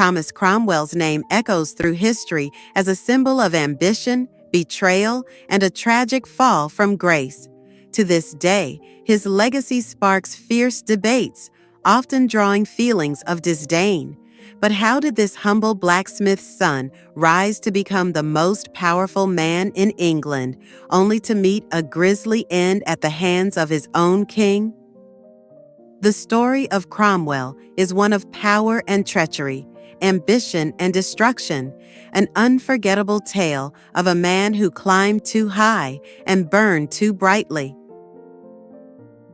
Thomas Cromwell's name echoes through history as a symbol of ambition, betrayal, and a tragic fall from grace. To this day, his legacy sparks fierce debates, often drawing feelings of disdain. But how did this humble blacksmith's son rise to become the most powerful man in England, only to meet a grisly end at the hands of his own king? The story of Cromwell is one of power and treachery, ambition and destruction, an unforgettable tale of a man who climbed too high and burned too brightly.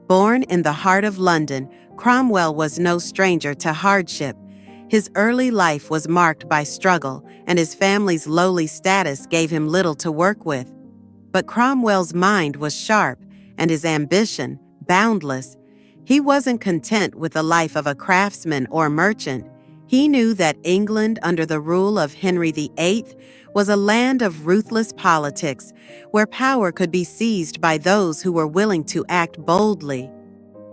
Born in the heart of London, Cromwell was no stranger to hardship. His early life was marked by struggle, and his family's lowly status gave him little to work with. But Cromwell's mind was sharp, and his ambition boundless. He wasn't content with the life of a craftsman or merchant. He knew that England under the rule of Henry VIII was a land of ruthless politics, where power could be seized by those who were willing to act boldly.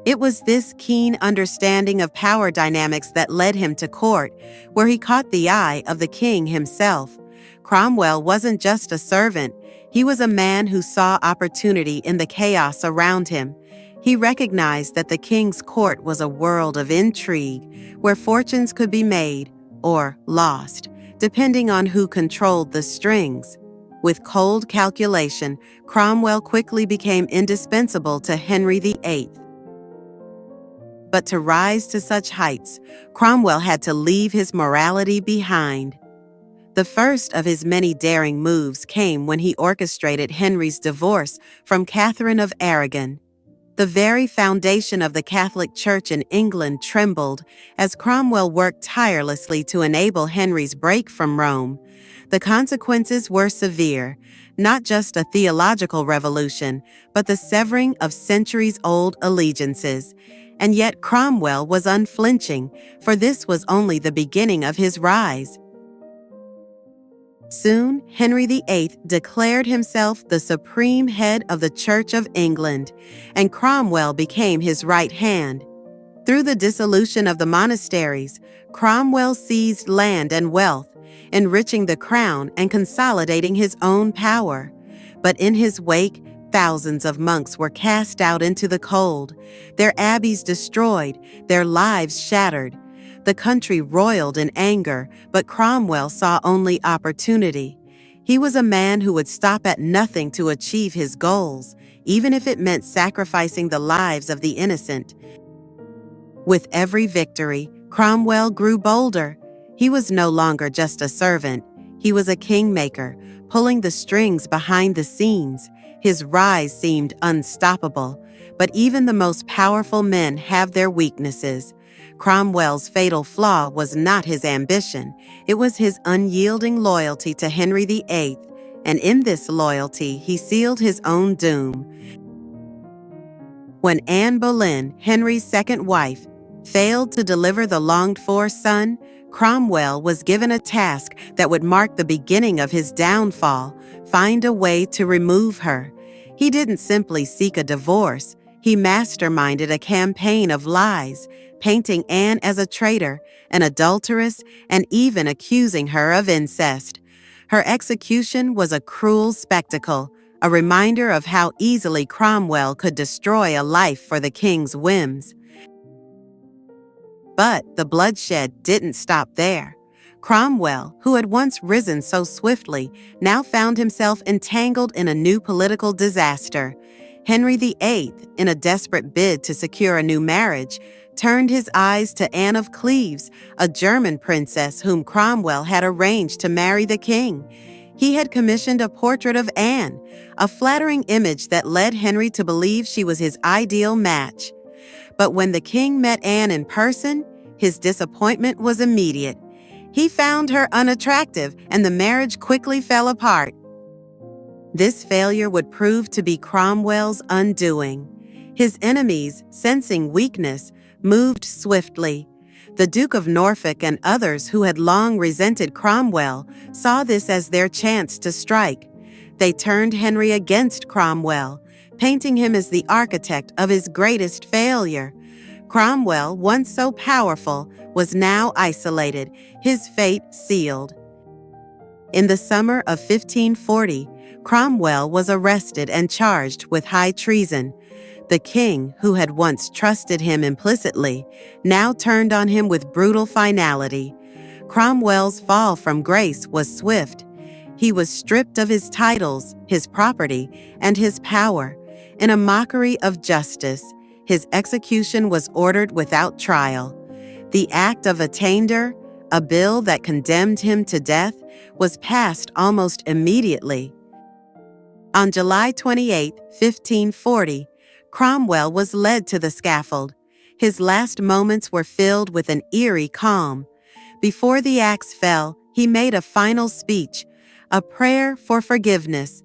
It was this keen understanding of power dynamics that led him to court, where he caught the eye of the king himself. Cromwell wasn't just a servant. He was a man who saw opportunity in the chaos around him. He recognized that the king's court was a world of intrigue, where fortunes could be made or lost, depending on who controlled the strings. With cold calculation, Cromwell quickly became indispensable to Henry VIII. But to rise to such heights, Cromwell had to leave his morality behind. The first of his many daring moves came when he orchestrated Henry's divorce from Catherine of Aragon. The very foundation of the Catholic Church in England trembled as Cromwell worked tirelessly to enable Henry's break from Rome. The consequences were severe, not just a theological revolution, but the severing of centuries-old allegiances. And yet Cromwell was unflinching, for this was only the beginning of his rise. Soon, Henry VIII declared himself the supreme head of the Church of England, and Cromwell became his right hand. Through the dissolution of the monasteries, Cromwell seized land and wealth, enriching the crown and consolidating his own power. But in his wake, thousands of monks were cast out into the cold, their abbeys destroyed, their lives shattered. The country roiled in anger, but Cromwell saw only opportunity. He was a man who would stop at nothing to achieve his goals, even if it meant sacrificing the lives of the innocent. With every victory, Cromwell grew bolder. He was no longer just a servant. He was a kingmaker, pulling the strings behind the scenes. His rise seemed unstoppable, but even the most powerful men have their weaknesses. Cromwell's fatal flaw was not his ambition. It was his unyielding loyalty to Henry VIII, and in this loyalty he sealed his own doom. When Anne Boleyn, Henry's second wife, failed to deliver the longed-for son, Cromwell was given a task that would mark the beginning of his downfall: find a way to remove her. He didn't simply seek a divorce. He masterminded a campaign of lies, painting Anne as a traitor, an adulteress, and even accusing her of incest. Her execution was a cruel spectacle, a reminder of how easily Cromwell could destroy a life for the king's whims. But the bloodshed didn't stop there. Cromwell, who had once risen so swiftly, now found himself entangled in a new political disaster. Henry VIII, in a desperate bid to secure a new marriage, turned his eyes to Anne of Cleves, a German princess whom Cromwell had arranged to marry the king. He had commissioned a portrait of Anne, a flattering image that led Henry to believe she was his ideal match. But when the king met Anne in person, his disappointment was immediate. He found her unattractive, and the marriage quickly fell apart. This failure would prove to be Cromwell's undoing. His enemies, sensing weakness, moved swiftly. The Duke of Norfolk and others who had long resented Cromwell saw this as their chance to strike. They turned Henry against Cromwell, painting him as the architect of his greatest failure. Cromwell, once so powerful, was now isolated, his fate sealed. In the summer of 1540, Cromwell was arrested and charged with high treason. The king, who had once trusted him implicitly, now turned on him with brutal finality. Cromwell's fall from grace was swift. He was stripped of his titles, his property, and his power. In a mockery of justice, his execution was ordered without trial. The Act of Attainder, a bill that condemned him to death, was passed almost immediately. On July 28, 1540, Cromwell was led to the scaffold. His last moments were filled with an eerie calm. Before the axe fell, he made a final speech, a prayer for forgiveness.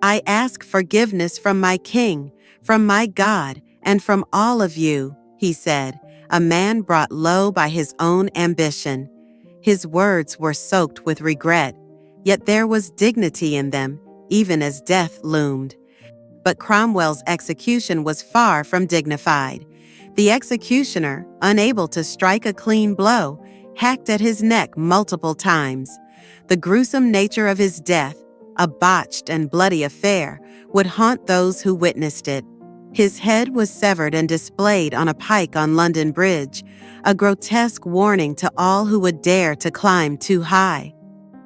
"I ask forgiveness from my king, from my God, and from all of you," he said, a man brought low by his own ambition. His words were soaked with regret, yet there was dignity in them, even as death loomed. But Cromwell's execution was far from dignified. The executioner, unable to strike a clean blow, hacked at his neck multiple times. The gruesome nature of his death, a botched and bloody affair, would haunt those who witnessed it. His head was severed and displayed on a pike on London Bridge, a grotesque warning to all who would dare to climb too high.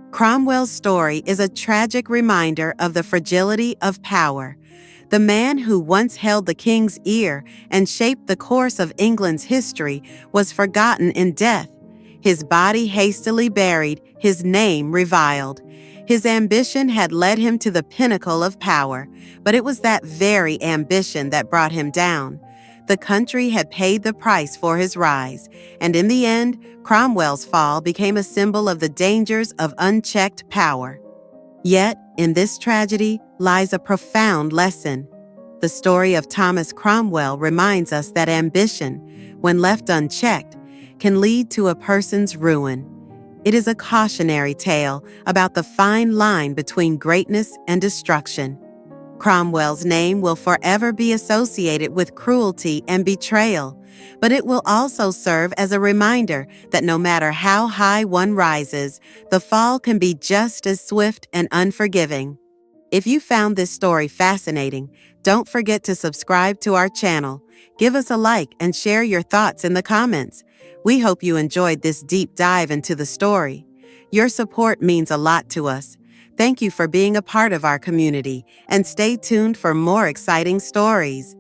Cromwell's story is a tragic reminder of the fragility of power. The man who once held the king's ear and shaped the course of England's history was forgotten in death. His body hastily buried, his name reviled. His ambition had led him to the pinnacle of power, but it was that very ambition that brought him down. The country had paid the price for his rise, and in the end, Cromwell's fall became a symbol of the dangers of unchecked power. Yet, in this tragedy lies a profound lesson. The story of Thomas Cromwell reminds us that ambition, when left unchecked, can lead to a person's ruin. It is a cautionary tale about the fine line between greatness and destruction. Cromwell's name will forever be associated with cruelty and betrayal, but it will also serve as a reminder that no matter how high one rises, the fall can be just as swift and unforgiving. If you found this story fascinating, don't forget to subscribe to our channel. Give us a like and share your thoughts in the comments. We hope you enjoyed this deep dive into the story. Your support means a lot to us. Thank you for being a part of our community, and stay tuned for more exciting stories.